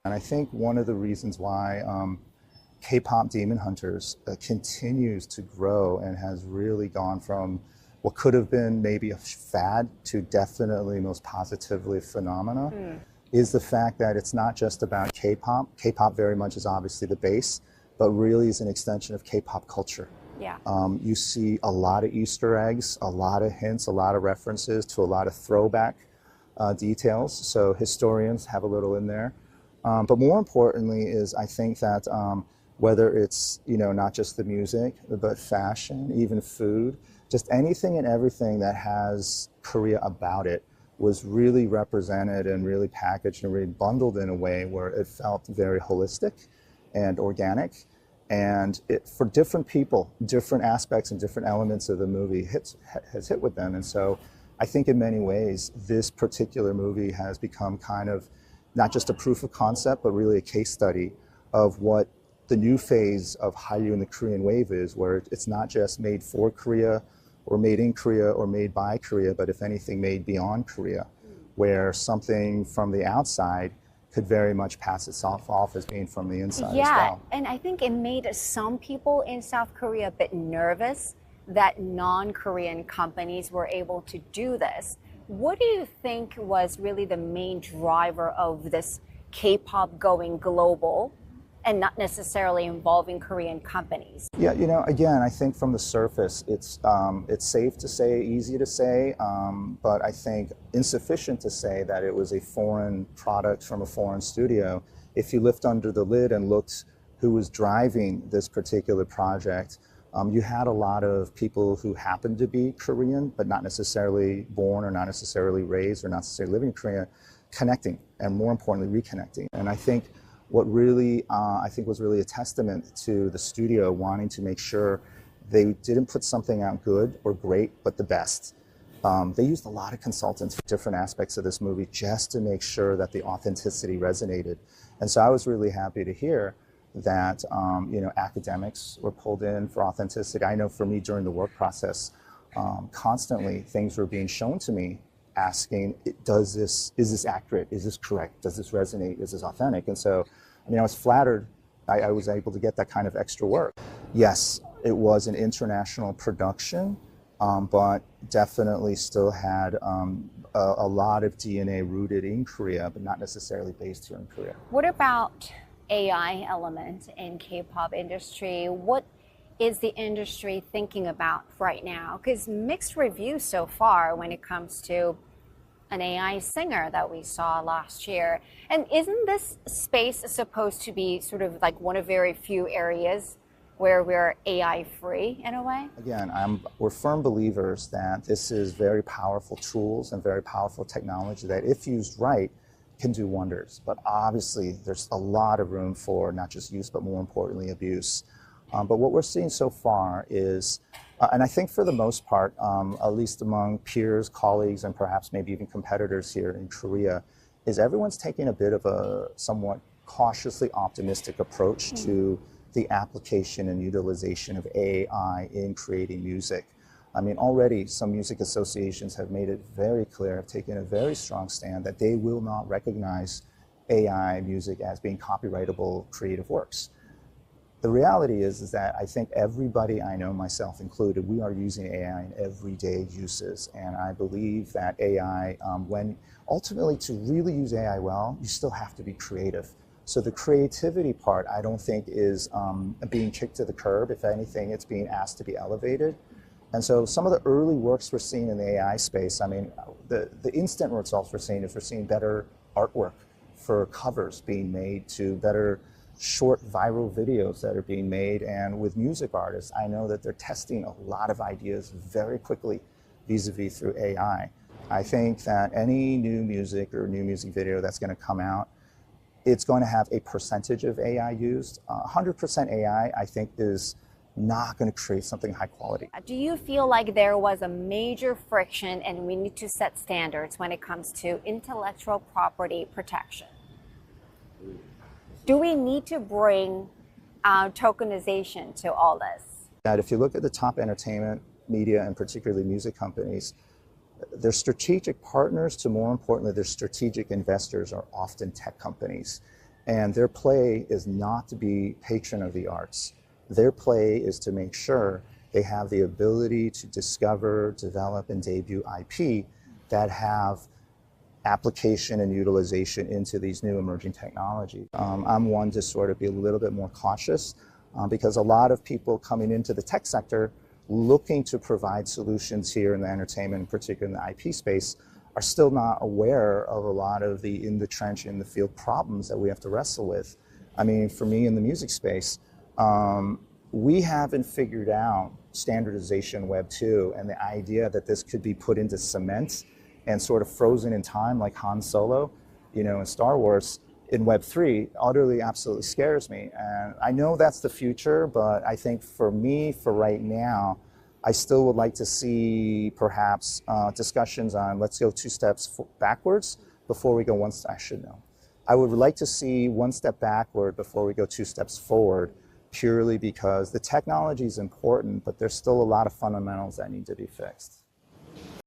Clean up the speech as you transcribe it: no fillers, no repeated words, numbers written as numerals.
And I think one of the reasons why K-pop Demon Hunters continues to grow and has really gone from what could have been maybe a fad to definitely most positively a phenomena is the fact that it's not just about K-pop. K-pop very much is obviously the base, but really is an extension of K-pop culture. Yeah. You see a lot of Easter eggs, a lot of hints, a lot of references to a lot of throwback details. So historians have a little in there. But more importantly is I think that whether it's, not just the music, but fashion, even food, just anything and everything that has Korea about it was really represented and really packaged and really bundled in a way where it felt very holistic and organic. And for different people, different aspects and different elements of the movie has hit with them. And so I think in many ways, this particular movie has become kind of not just a proof of concept, but really a case study of what the new phase of Hallyu and the Korean wave is, where it's not just made for Korea or made in Korea or made by Korea, but if anything, made beyond Korea, where something from the outside could very much pass itself off as being from the inside as well. And I think it made some people in South Korea a bit nervous that non-Korean companies were able to do this. What do you think was really the main driver of this K-pop going global and not necessarily involving Korean companies? Yeah, again, I think from the surface, it's safe to say, easy to say, but I think insufficient to say that it was a foreign product from a foreign studio. If you lift under the lid and looked who was driving this particular project, you had a lot of people who happened to be Korean, but not necessarily born or not necessarily raised or not necessarily living in Korea, connecting and more importantly, reconnecting. And I think what really, was really a testament to the studio wanting to make sure they didn't put something out good or great, but the best. They used a lot of consultants for different aspects of this movie just to make sure that the authenticity resonated. And so I was really happy to hear that, academics were pulled in for authenticity. I know for me during the work process, constantly things were being shown to me asking, is this accurate? Is this correct? Does this resonate? Is this authentic? And so, I was flattered I was able to get that kind of extra work. Yes, it was an international production, but definitely still had a lot of DNA rooted in Korea, but not necessarily based here in Korea. What about AI element in K-pop industry? What is the industry thinking about right now? Because mixed reviews so far when it comes to an AI singer that we saw last year. And isn't this space supposed to be sort of like one of very few areas where we're AI free in a way? Again, we're firm believers that this is very powerful tools and very powerful technology that if used right, can do wonders. But obviously there's a lot of room for not just use, but more importantly, abuse. But what we're seeing so far is, and I think for the most part, at least among peers, colleagues, and perhaps maybe even competitors here in Korea, is everyone's taking a bit of a somewhat cautiously optimistic approach to the application and utilization of AI in creating music. I mean, already some music associations have made it very clear, have taken a very strong stand that they will not recognize AI music as being copyrightable creative works. The reality is that I think everybody I know, myself included, we are using AI in everyday uses. And I believe that AI, when ultimately to really use AI well, you still have to be creative. So the creativity part, I don't think is being kicked to the curb. If anything, it's being asked to be elevated. And so some of the early works we're seeing in the AI space, I mean, the instant results we're seeing is we're seeing better artwork for covers being made, to better short viral videos that are being made. And with music artists, I know that they're testing a lot of ideas very quickly vis-a-vis through AI. I think that any new music or new music video that's going to come out, it's going to have a percentage of AI used. 100% AI, I think, is not going to create something high quality. Do you feel like there was a major friction and we need to set standards when it comes to intellectual property protection? Do we need to bring tokenization to all this? That if you look at the top entertainment, media, and particularly music companies, their strategic partners to, more importantly, their strategic investors are often tech companies. And their play is not to be patron of the arts. Their play is to make sure they have the ability to discover, develop, and debut IP that have application and utilization into these new emerging technologies. I'm one to sort of be a little bit more cautious because a lot of people coming into the tech sector looking to provide solutions here in the entertainment, in particular in the IP space, are still not aware of a lot of the in the trench, in the field problems that we have to wrestle with. I mean, for me in the music space, we haven't figured out standardization Web 2 and the idea that this could be put into cement and sort of frozen in time like Han Solo, you know, in Star Wars in Web 3 utterly, absolutely scares me. And I know that's the future, but I think for me, for right now, I still would like to see perhaps discussions on let's go 2 steps backwards before we go one step. I should know. I would like to see 1 step backward before we go 2 steps forward, purely because the technology is important, but there's still a lot of fundamentals that need to be fixed.